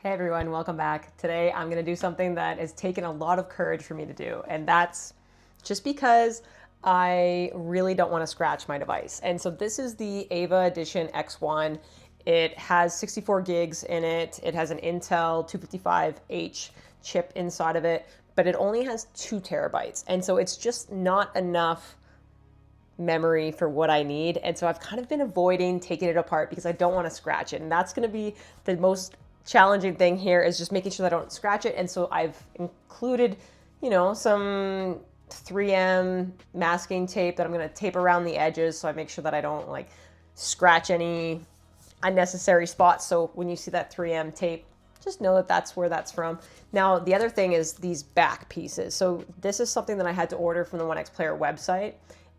Hey everyone, welcome back. Today I'm going to do something that has taken a lot of courage for me to do, and that's just because I really don't want to scratch my device. And so this is the EVA Edition X1. It has 64 gigs in it. It has an Intel 255H chip inside of it, but it only has 2 terabytes. And so it's just not enough memory for what I need. And so I've kind of been avoiding taking it apart because I don't want to scratch it. And that's going to be the most challenging thing here, is just making sure that I don't scratch it. And so I've included, some 3M masking tape that I'm going to tape around the edges so I make sure that I don't like scratch any unnecessary spots. So when you see that 3M tape, just know that that's where that's from. Now, the other thing is these back pieces. So this is something that I had to order from the Onexplayer website.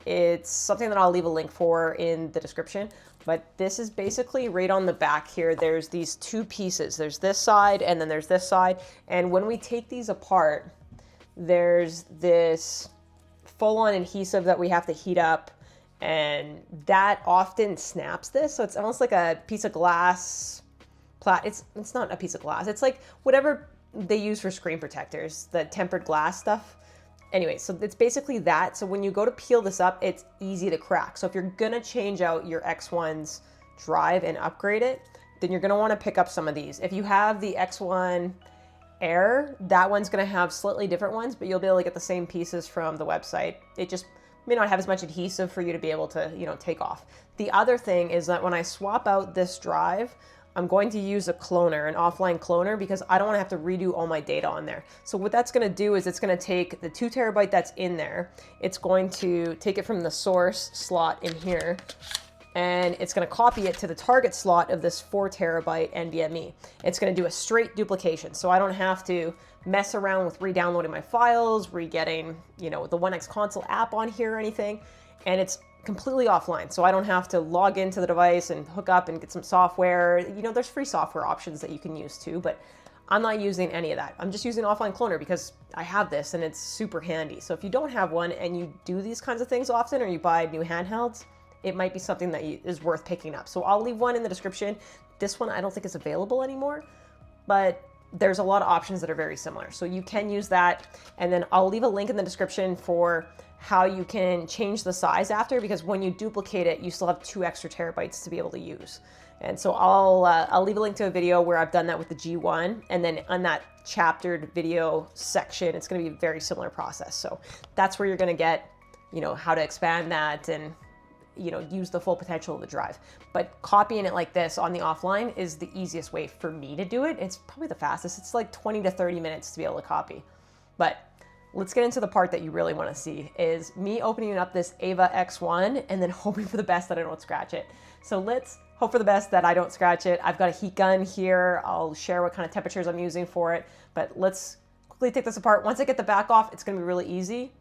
It's something that I'll leave a link for in the description, but this is basically right on the back here. There's these 2 pieces. There's this side and then there's this side. And when we take these apart, there's this full-on adhesive that we have to heat up, and that often snaps this. So it's almost like a piece of glass. It's not a piece of glass. It's like whatever they use for screen protectors, the tempered glass stuff. Anyway, so it's basically that. So when you go to peel this up, it's easy to crack. So if you're gonna change out your X1's drive and upgrade it, then you're gonna wanna pick up some of these. If you have the X1 Air, that one's gonna have slightly different ones, but you'll be able to get the same pieces from the website. It just may not have as much adhesive for you to be able to, take off. The other thing is that when I swap out this drive, I'm going to use a cloner, an offline cloner, because I don't want to have to redo all my data on there. So what that's going to do is it's going to take the 2 terabyte that's in there, it's going to take it from the source slot in here, and it's going to copy it to the target slot of this 4 terabyte NVMe. It's going to do a straight duplication, so I don't have to mess around with re-downloading my files, re-getting, the One X console app on here or anything, and it's completely offline, so I don't have to log into the device and hook up and get some software. There's free software options that you can use too, but I'm not using any of that. I'm just using offline cloner because I have this and it's super handy. So if you don't have one and you do these kinds of things often, or you buy new handhelds, it might be something that is worth picking up. So I'll leave one in the description. This one I don't think is available anymore, but there's a lot of options that are very similar. So you can use that, and then I'll leave a link in the description for how you can change the size after, because when you duplicate it, you still have 2 extra terabytes to be able to use. And so I'll leave a link to a video where I've done that with the G1, and then on that chaptered video section, it's going to be a very similar process. So that's where you're going to get, how to expand that and, use the full potential of the drive. But copying it like this on the offline is the easiest way for me to do it. It's probably the fastest. It's like 20 to 30 minutes to be able to copy. But let's get into the part that you really want to see, is me opening up this EVA X1 and then hoping for the best that I don't scratch it. So let's hope for the best that I don't scratch it. I've got a heat gun here. I'll share what kind of temperatures I'm using for it, but let's quickly take this apart. Once I get the back off, it's going to be really easy,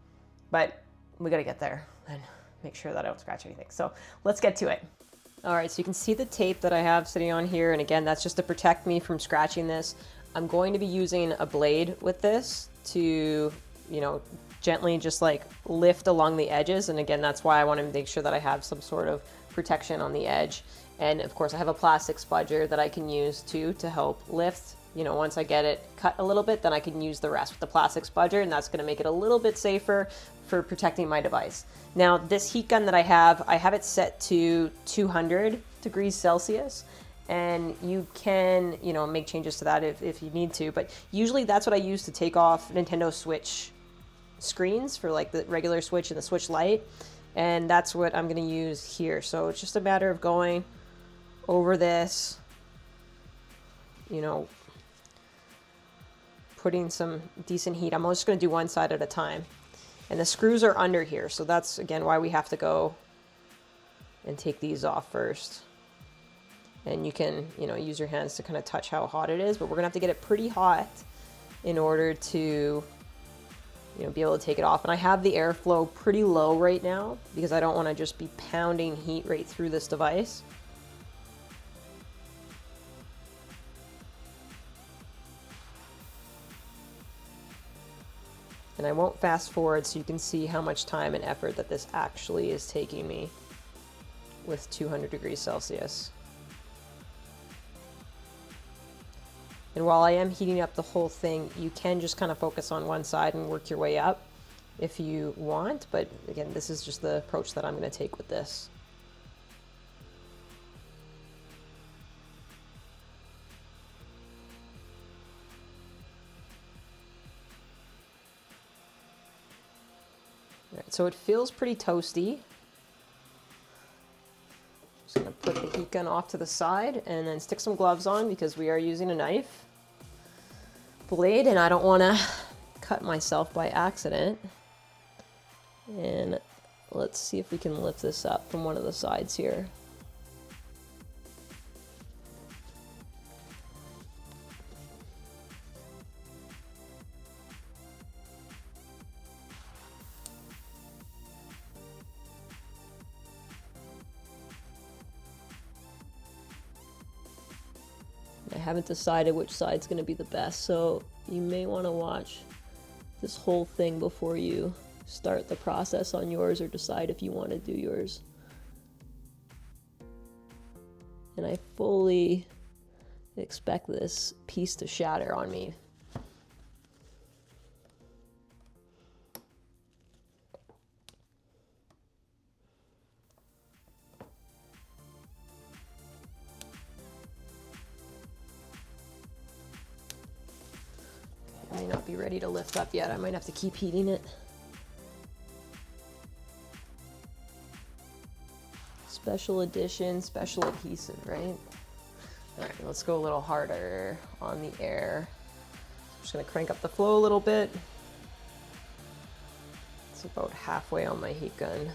but we got to get there and make sure that I don't scratch anything. So let's get to it. All right, so you can see the tape that I have sitting on here, and again, that's just to protect me from scratching this. I'm going to be using a blade with this to gently just like lift along the edges. And again, that's why I want to make sure that I have some sort of protection on the edge. And of course I have a plastic spudger that I can use too to help lift. Once I get it cut a little bit, then I can use the rest with the plastic spudger, and that's going to make it a little bit safer for protecting my device. Now, this heat gun that I have it set to 200 degrees Celsius. And you can, make changes to that if you need to. But usually that's what I use to take off Nintendo Switch screens for like the regular Switch and the Switch Lite. And that's what I'm going to use here. So it's just a matter of going over this, putting some decent heat. I'm just going to do one side at a time. And the screws are under here. So that's, again, why we have to go and take these off first. And you can, use your hands to kind of touch how hot it is, but we're gonna have to get it pretty hot in order to, be able to take it off. And I have the airflow pretty low right now because I don't want to just be pounding heat right through this device. And I won't fast forward so you can see how much time and effort that this actually is taking me with 200 degrees Celsius. And while I am heating up the whole thing, you can just kind of focus on one side and work your way up if you want. But again, this is just the approach that I'm going to take with this. All right, so it feels pretty toasty. Just going to put the heat gun off to the side and then stick some gloves on because we are using a knife blade and I don't want to cut myself by accident. And let's see if we can lift this up from one of the sides here. I haven't decided which side's going to be the best, so you may want to watch this whole thing before you start the process on yours or decide if you want to do yours. And I fully expect this piece to shatter on me. It may not be ready to lift up yet. I might have to keep heating it. Special edition, special adhesive, right? All right, let's go a little harder on the air. I'm just gonna crank up the flow a little bit. It's about halfway on my heat gun.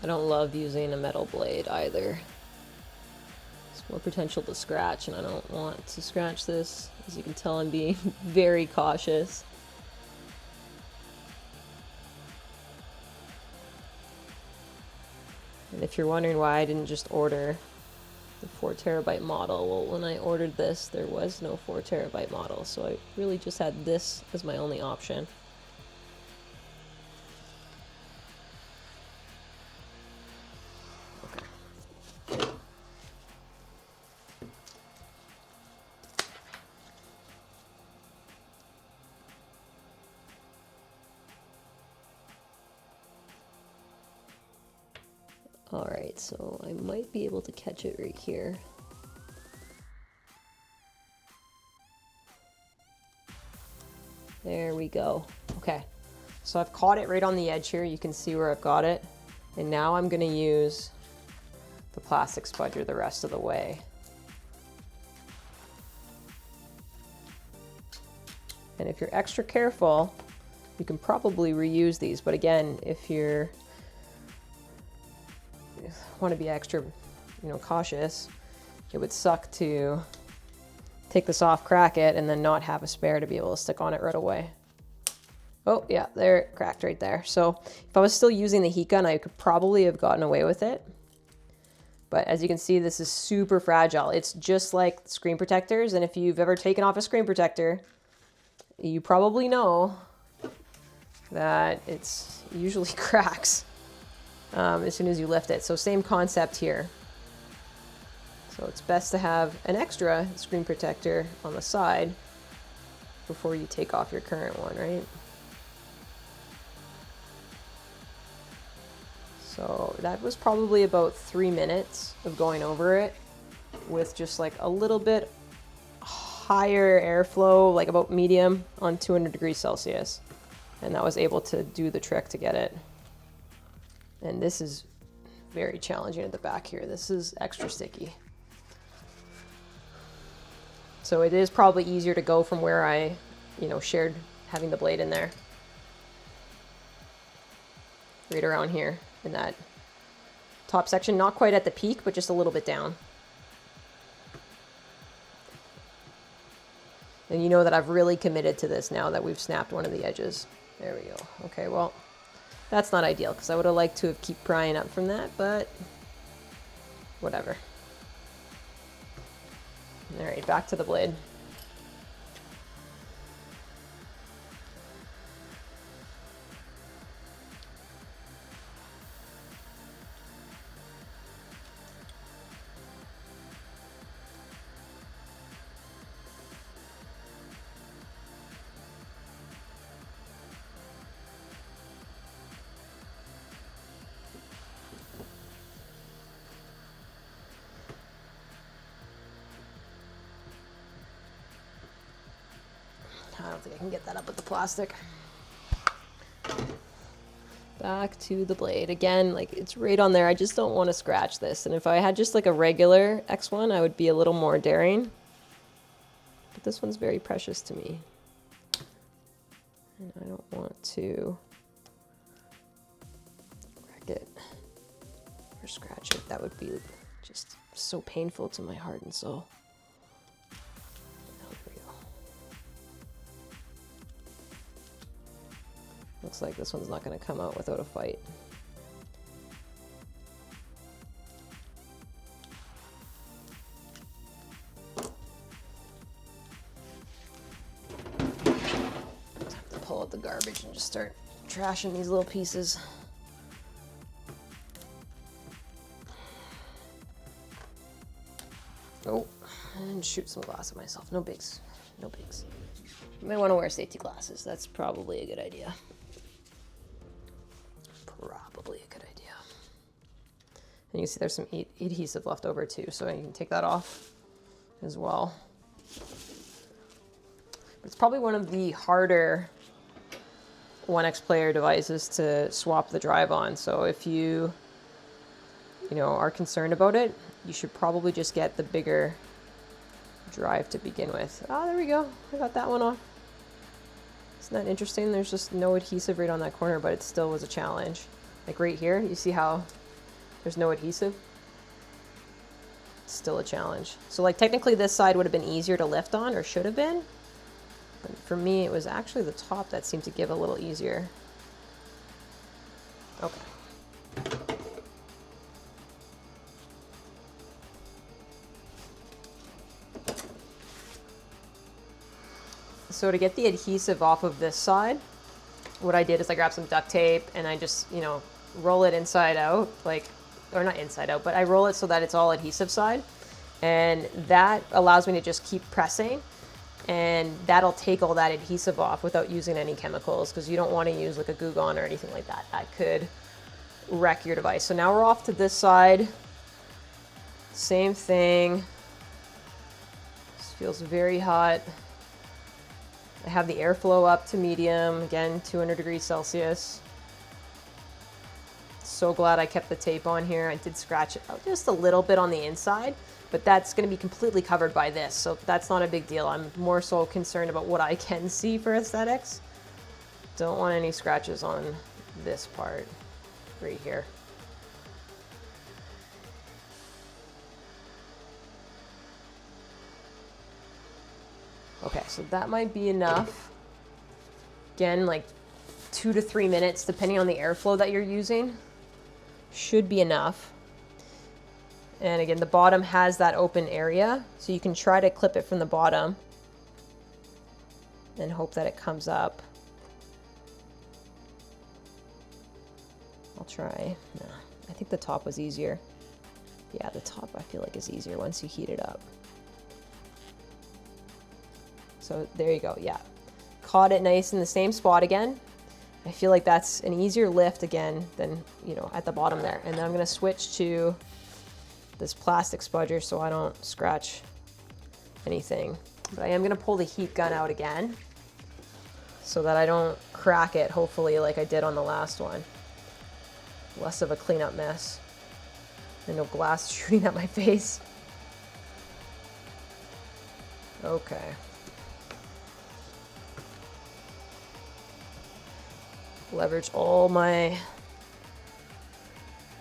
I don't love using a metal blade either. There's more potential to scratch, and I don't want to scratch this. As you can tell, I'm being very cautious. And if you're wondering why I didn't just order the 4TB model, well, when I ordered this, there was no 4TB model, so I really just had this as my only option. Alright, so I might be able to catch it right here. There we go. Okay, so I've caught it right on the edge here. You can see where I've got it. And now I'm going to use the plastic spudger the rest of the way. And if you're extra careful, you can probably reuse these. But again, if you want to be extra, cautious, it would suck to take this off, crack it, and then not have a spare to be able to stick on it right away. Oh yeah, there, it cracked right there. So if I was still using the heat gun, I could probably have gotten away with it. But as you can see, this is super fragile. It's just like screen protectors. And if you've ever taken off a screen protector, you probably know that it's usually cracks as soon as you lift it. So same concept here. So it's best to have an extra screen protector on the side before you take off your current one, right? So that was probably about 3 minutes of going over it with just like a little bit higher airflow, like about medium on 200 degrees Celsius. And that was able to do the trick to get it. And this is very challenging at the back here. This is extra sticky. So it is probably easier to go from where I, shared having the blade in there. Right around here in that top section, not quite at the peak, but just a little bit down. And you know that I've really committed to this now that we've snapped one of the edges. There we go. Okay, well, that's not ideal because I would have liked to have keep prying up from that, but whatever. All right, back to the blade. I don't think I can get that up with the plastic. Back to the blade. Again, like it's right on there. I just don't want to scratch this. And if I had just like a regular X1, I would be a little more daring. But this one's very precious to me. And I don't want to wreck it or scratch it. That would be just so painful to my heart and soul. Looks like this one's not going to come out without a fight. Time to pull out the garbage and just start trashing these little pieces. Oh, and shoot some glass at myself. No bigs. No bigs. You might want to wear safety glasses. That's probably a good idea. Probably a good idea. And you can see there's some adhesive left over too, so you can take that off as well. But it's probably one of the harder Onexplayer devices to swap the drive on. So if you are concerned about it, you should probably just get the bigger drive to begin with. Oh, there we go. I got that one off. Isn't that interesting? There's just no adhesive right on that corner, but it still was a challenge. Like right here, you see how there's no adhesive? It's still a challenge. So like technically this side would have been easier to lift on, or should have been. But for me, it was actually the top that seemed to give a little easier. Okay. So to get the adhesive off of this side, what I did is I grabbed some duct tape and I just, roll it inside out, or not inside out, but I roll it so that it's all adhesive side. And that allows me to just keep pressing, and that'll take all that adhesive off without using any chemicals, because you don't want to use like a Goo Gone or anything like that. That could wreck your device. So now we're off to this side. Same thing. This feels very hot. I have the airflow up to medium, again, 200 degrees Celsius. So glad I kept the tape on here. I did scratch it out just a little bit on the inside, but that's going to be completely covered by this, so that's not a big deal. I'm more so concerned about what I can see for aesthetics. Don't want any scratches on this part right here. Okay, so that might be enough. Again, like 2 to 3 minutes, depending on the airflow that you're using, should be enough. And again, the bottom has that open area, so you can try to clip it from the bottom and hope that it comes up. I'll try. No, I think the top was easier. Yeah, the top I feel like is easier once you heat it up. So there you go, yeah. Caught it nice in the same spot again. I feel like that's an easier lift again than, at the bottom there. And then I'm gonna switch to this plastic spudger so I don't scratch anything. But I am gonna pull the heat gun out again so that I don't crack it, hopefully, like I did on the last one. Less of a cleanup mess. And no glass shooting at my face. Okay. Leverage all my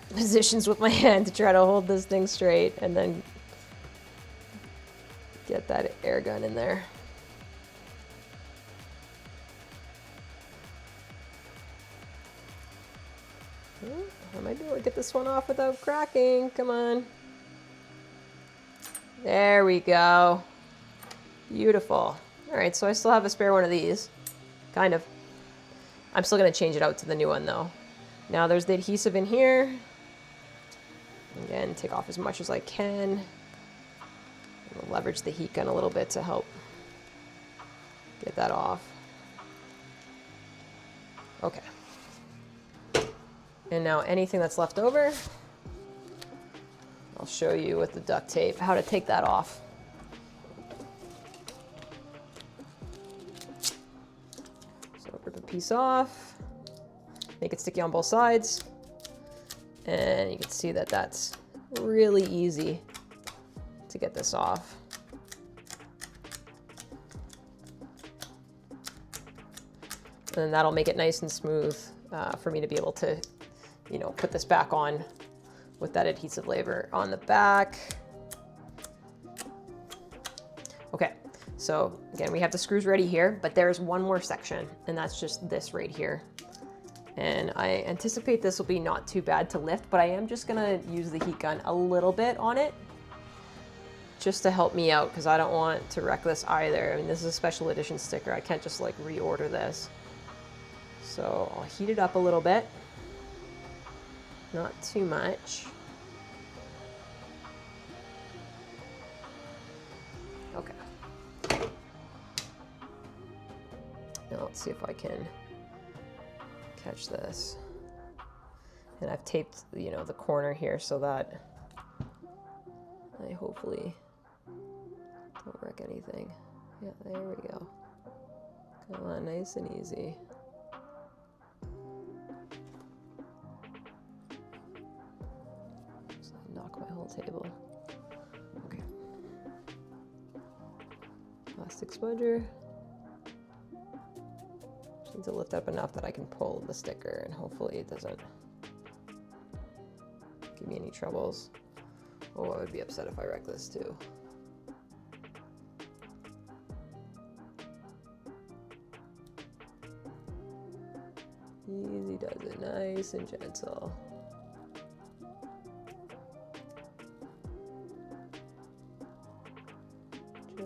positions with my hand to try to hold this thing straight and then get that air gun in there. I might be able to get this one off without cracking. Come on. There we go. Beautiful. All right, so I still have a spare one of these. Kind of. I'm still going to change it out to the new one, though. Now there's the adhesive in here. Again, take off as much as I can. I'll leverage the heat gun a little bit to help get that off. Okay. And now anything that's left over, I'll show you with the duct tape how to take that off. So rip a piece off, make it sticky on both sides, and you can see that that's really easy to get this off. And then that'll make it nice and smooth for me to be able to, you know, put this back on with that adhesive label on the back. Okay, so again, we have the screws ready here, but there's one more section, and that's just this right here. And I anticipate this will be not too bad to lift, but I am just gonna use the heat gun a little bit on it just to help me out, because I don't want to wreck this either. I mean, this is a special edition sticker. I can't just like reorder this. So I'll heat it up a little bit. Not too much. Okay. Now let's see if I can catch this. And I've taped, you know, the corner here so that I hopefully don't wreck anything. Yeah, there we go. Come on, nice and easy. Knock my whole table. Okay. Plastic spudger. Just need to lift up enough that I can pull the sticker, and hopefully it doesn't give me any troubles. Oh, I would be upset if I wreck this too. Easy does it, nice and gentle.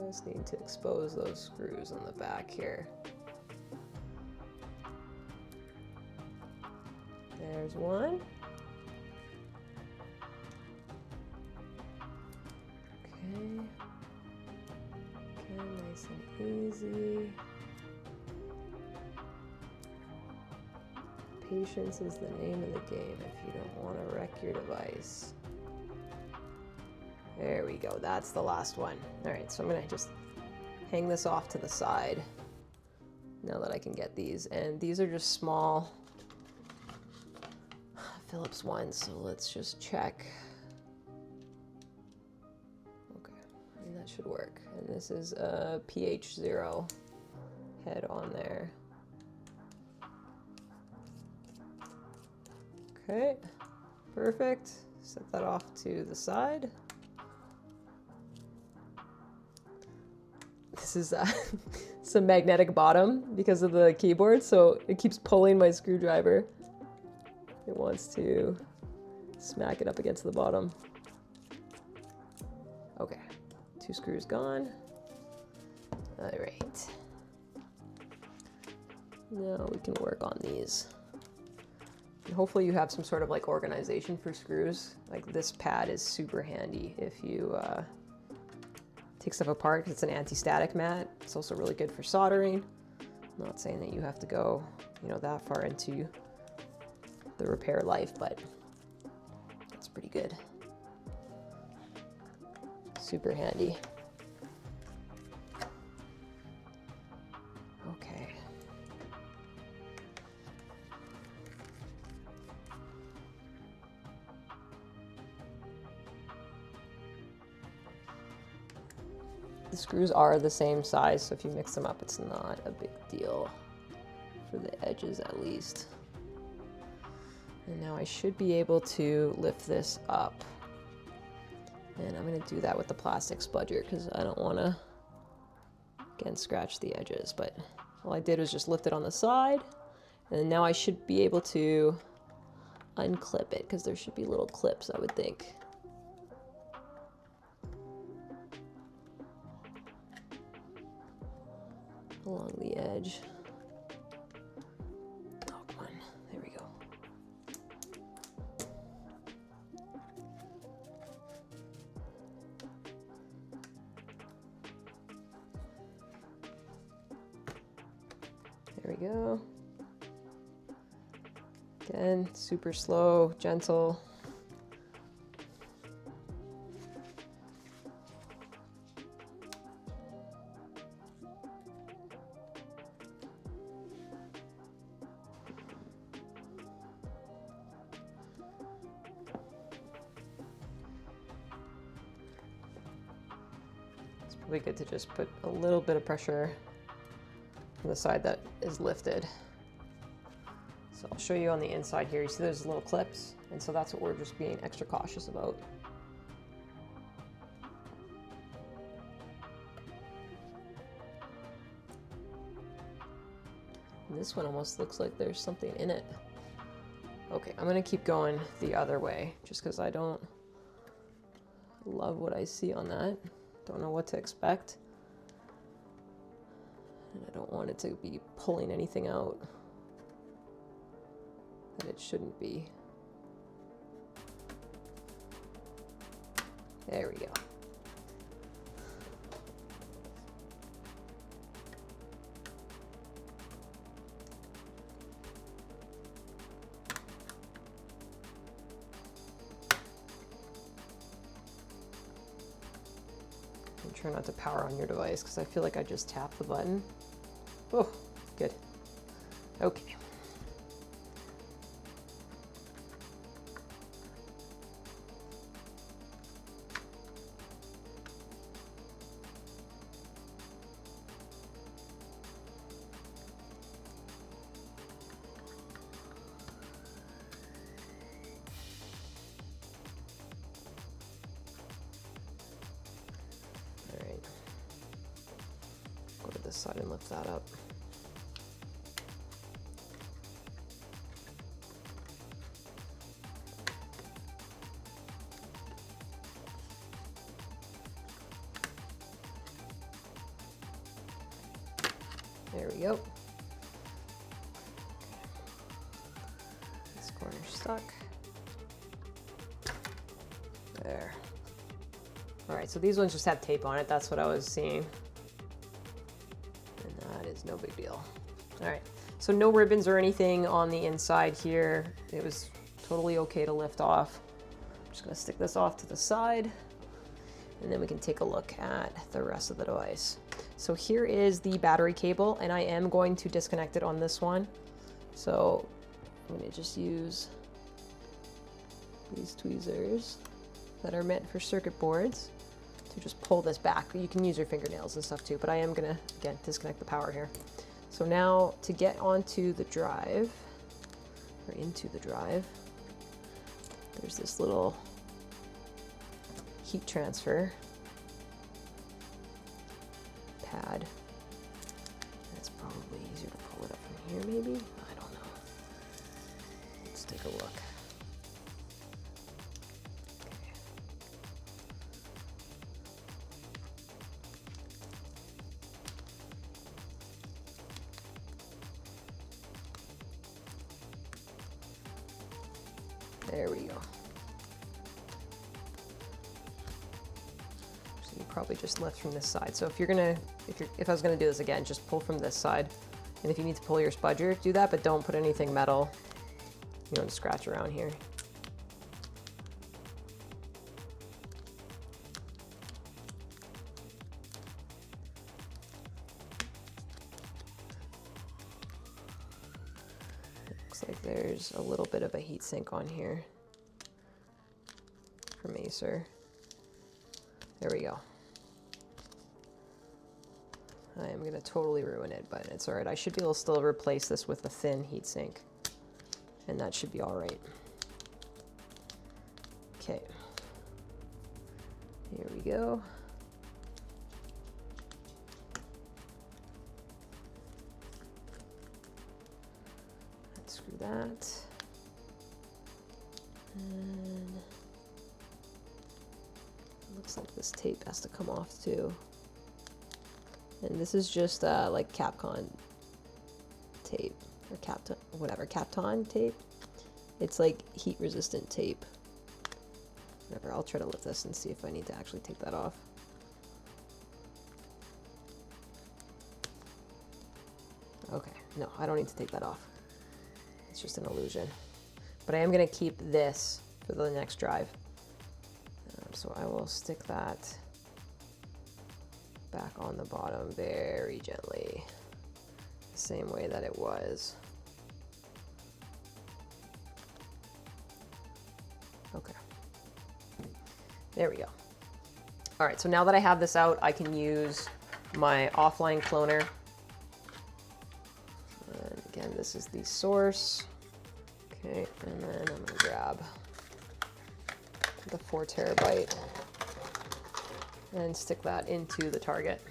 Just need to expose those screws on the back here. There's one. Okay. Okay, nice and easy. Patience is the name of the game if you don't want to wreck your device. There we go, that's the last one. All right, so I'm gonna just hang this off to the side now that I can get these. And these are just small Phillips ones, so let's just check. Okay, I mean, that should work. And this is a pH 0 head on there. Okay, perfect. Set that off to the side. This is some magnetic bottom because of the keyboard, so it keeps pulling my screwdriver. It wants to smack it up against the bottom. Okay, 2 screws gone. All right. Now we can work on these. And hopefully you have some sort of like organization for screws. Like this pad is super handy if you take stuff apart, because it's an anti-static mat. It's also really good for soldering. I'm not saying that you have to go, you know, that far into the repair life, but it's pretty good. Super handy. Okay. The screws are the same size, so if you mix them up, it's not a big deal, for the edges at least. And now I should be able to lift this up. And I'm going to do that with the plastic spudger because I don't want to, again, scratch the edges. But all I did was just lift it on the side. And now I should be able to unclip it because there should be little clips, I would think. Along the edge. Oh, come on. There we go. There we go. Again, super slow, gentle. It's probably good to just put a little bit of pressure on the side that is lifted. So I'll show you on the inside here. You see there's little clips, and so that's what we're just being extra cautious about. And this one almost looks like there's something in it. Okay, I'm gonna keep going the other way, just because I don't love what I see on that. Don't know what to expect. And I don't want it to be pulling anything out that it shouldn't be. There we go. And try not to power on your device because I feel like I just tapped the button. Oh, good. Okay. Go to this side and lift that up. There we go. This corner's stuck. There. All right, so these ones just have tape on it. That's what I was seeing. And that is no big deal. All right, so no ribbons or anything on the inside here. It was totally okay to lift off. I'm just gonna stick this off to the side, and then we can take a look at the rest of the device. So here is the battery cable, and I am going to disconnect it on this one. So I'm gonna just use these tweezers that are meant for circuit boards to just pull this back. You can use your fingernails and stuff too, but I am gonna, again, disconnect the power here. So now to get onto the drive, or into the drive, there's this little heat transfer pad. It's probably easier to pull it up from here, maybe? I don't know. Let's take a look. There we go. So you probably just lift from this side. So if I was gonna do this again, just pull from this side. And if you need to pull your spudger, do that, but don't put anything metal, to scratch around here. Looks like there's a little bit of a heat sink on here from Acer. There we go. I am going to totally ruin it, but it's all right. I should be able to still replace this with a thin heatsink, and that should be all right. Okay. Here we go. Unscrew that. And it looks like this tape has to come off too. And this is just like Capcom tape, or Kapton, whatever, Kapton tape. It's like heat resistant tape. Whatever, I'll try to lift this and see if I need to actually take that off. Okay, no, I don't need to take that off. It's just an illusion. But I am gonna keep this for the next drive. So I will stick that back on the bottom very gently, the same way that it was. Okay, there we go. All right, so now that I have this out, I can use my offline cloner. And again, this is the source. Okay, and then I'm gonna grab the 4 terabyte and stick that into the target.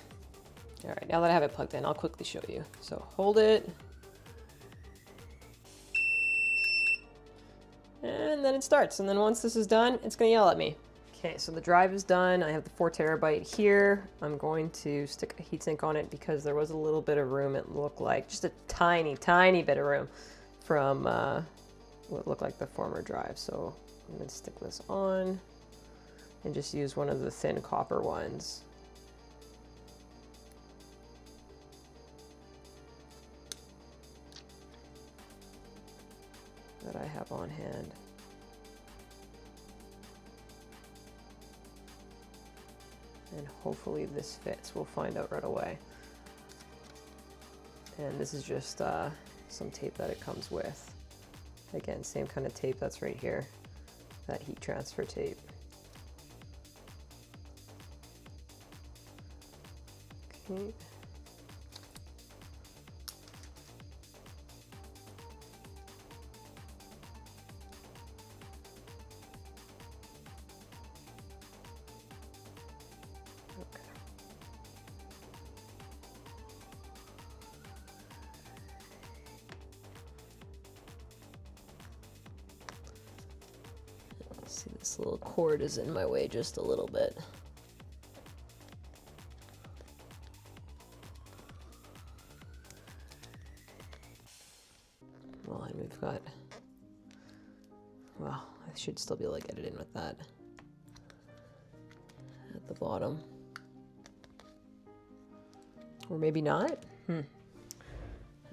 All right, now that I have it plugged in, I'll quickly show you. So hold it, and then it starts. And then once this is done, it's gonna yell at me. Okay, so the drive is done. I have the 4 terabyte here. I'm going to stick a heatsink on it because there was a little bit of room. It looked like just a tiny, tiny bit of room from what looked like the former drive. So I'm gonna stick this on and just use one of the thin copper ones. That I have on hand. And hopefully this fits. We'll find out right away. And this is just some tape that it comes with. Again, same kind of tape that's right here. That heat transfer tape. Okay. See, this little cord is in my way just a little bit. Well, and we've got, well, I should still be able to get it in with that at the bottom. Or maybe not.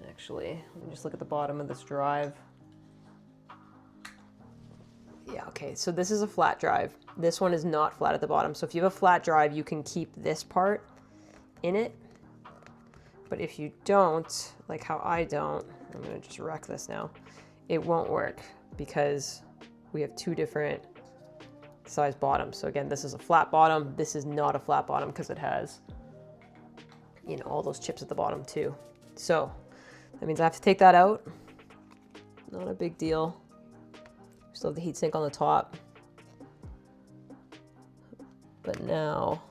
Actually, let me just look at the bottom of this drive. Yeah, okay, so this is a flat drive. This one is not flat at the bottom. So if you have a flat drive, you can keep this part in it. But if you don't, like how I don't, I'm gonna just wreck this now. It won't work because we have 2 different size bottoms. So again, this is a flat bottom. This is not a flat bottom because it has, you know, all those chips at the bottom too. So that means I have to take that out. Not a big deal. Still have the heatsink on the top. But now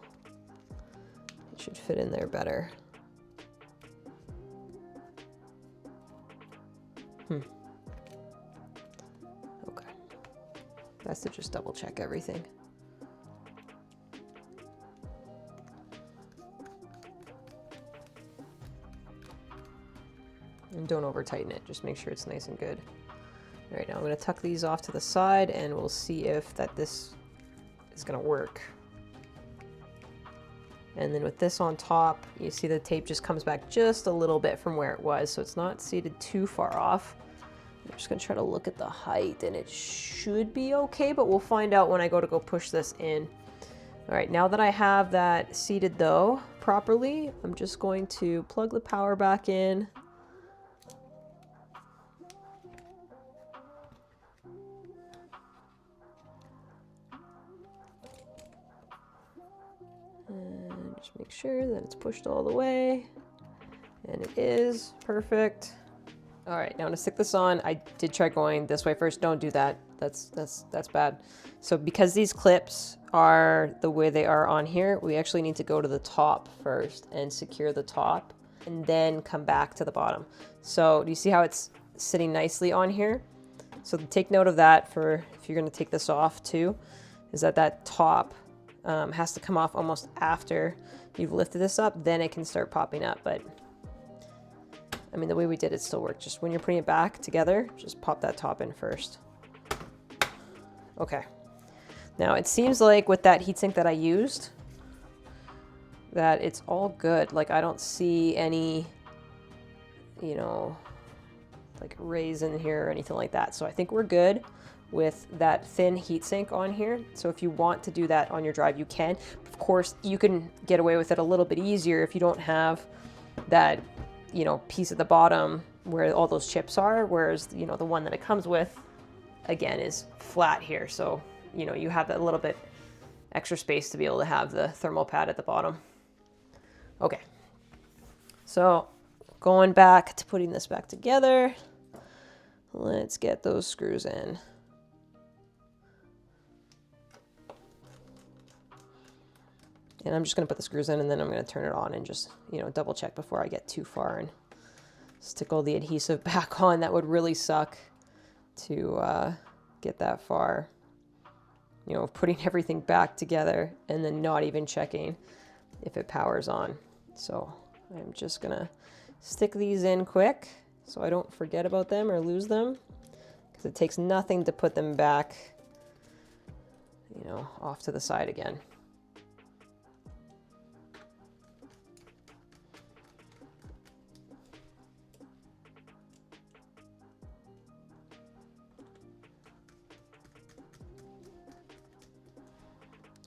it should fit in there better. Okay. Best to just double check everything. And don't over tighten it, just make sure it's nice and good. All right, now I'm gonna tuck these off to the side and we'll see if this is gonna work. And then with this on top, you see the tape just comes back just a little bit from where it was, so it's not seated too far off. I'm just gonna try to look at the height and it should be okay, but we'll find out when I go push this in. All right, now that I have that seated though properly, I'm just going to plug the power back in. And Just make sure that it's pushed all the way. And it is perfect. All right, now to stick this on, I did try going this way first. Don't do that. That's bad. So because these clips are the way they are on here, we actually need to go to the top first and secure the top and then come back to the bottom. So do you see how it's sitting nicely on here? So take note of that for if you're gonna take this off too, is that top has to come off almost after you've lifted this up, then it can start popping up. But I mean, the way we did it still worked. Just when you're putting it back together, just pop that top in first. Okay. Now it seems like with that heatsink that I used, that it's all good. Like I don't see any, you know, like rays in here or anything like that. So I think we're good with that thin heatsink on here. So if you want to do that on your drive, you can. Of course, you can get away with it a little bit easier if you don't have that, you know, piece at the bottom where all those chips are, whereas, you know, the one that it comes with, again, is flat here. So, you know, you have that little bit extra space to be able to have the thermal pad at the bottom. Okay. So going back to putting this back together, let's get those screws in. And I'm just going to put the screws in and then I'm going to turn it on and just, you know, double check before I get too far and stick all the adhesive back on. That would really suck to get that far, you know, putting everything back together and then not even checking if it powers on. So I'm just going to stick these in quick so I don't forget about them or lose them, because it takes nothing to put them back, you know, off to the side again.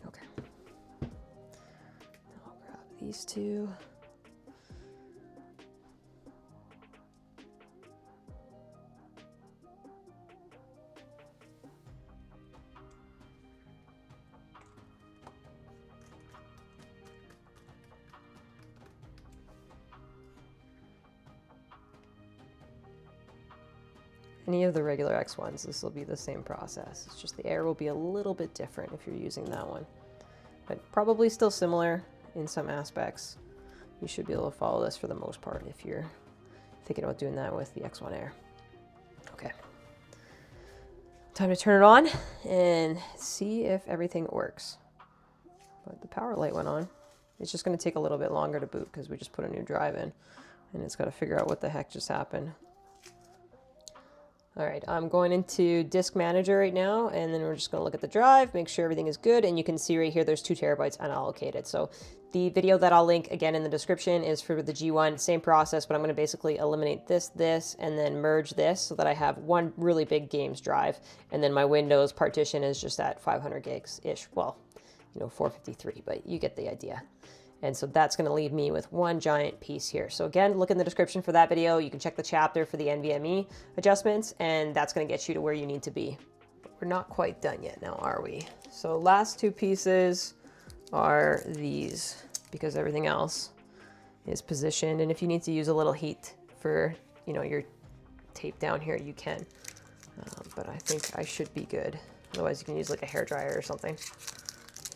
Okay. I'll grab these two. Any of the regular X1s, this will be the same process. It's just the air will be a little bit different if you're using that one, but probably still similar in some aspects. You should be able to follow this for the most part if you're thinking about doing that with the X1 Air. Okay. Time to turn it on and see if everything works. But the power light went on. It's just going to take a little bit longer to boot because we just put a new drive in and it's got to figure out what the heck just happened. All right, I'm going into Disk Manager right now, and then we're just going to look at the drive, make sure everything is good, and you can see right here there's 2 terabytes unallocated. So the video that I'll link again in the description is for the G1, same process, but I'm going to basically eliminate this, and then merge this so that I have one really big games drive, and then my Windows partition is just at 500 gigs-ish. Well, you know, 453, but you get the idea. And so that's going to leave me with one giant piece here. So again, look in the description for that video. You can check the chapter for the NVMe adjustments, and that's going to get you to where you need to be. But we're not quite done yet now, are we? So last 2 pieces are these, because everything else is positioned. And if you need to use a little heat for, you know, your tape down here, you can. But I think I should be good. Otherwise, you can use like a hairdryer or something.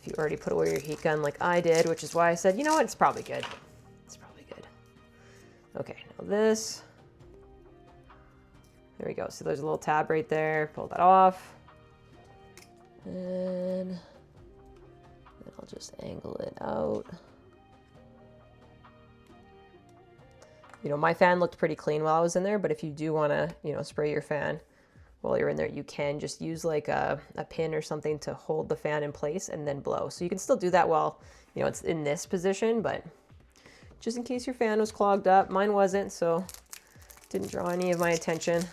If you already put away your heat gun like I did, which is why I said, you know what, it's probably good. It's probably good. Okay, now this. There we go. So there's a little tab right there. Pull that off. And then I'll just angle it out. You know, my fan looked pretty clean while I was in there, but if you do want to, you know, spray your fan while you're in there, you can just use like a pin or something to hold the fan in place and then blow. So you can still do that while, you know, it's in this position, but just in case your fan was clogged up. Mine wasn't, so didn't draw any of my attention.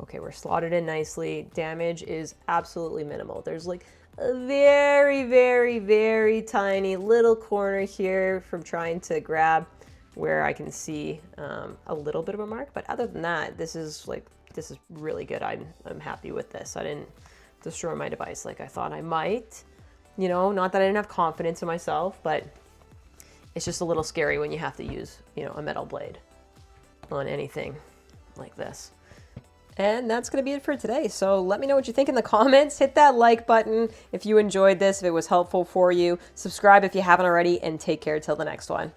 Okay, we're slotted in nicely. Damage is absolutely minimal. There's like a very, very, very tiny little corner here from trying to grab where I can see a little bit of a mark. But other than that, this is really good. I'm happy with this. I didn't destroy my device like I thought I might. You know, not that I didn't have confidence in myself, but it's just a little scary when you have to use, you know, a metal blade on anything like this. And that's going to be it for today. So let me know what you think in the comments. Hit that like button if you enjoyed this, if it was helpful for you. Subscribe if you haven't already, and take care till the next one.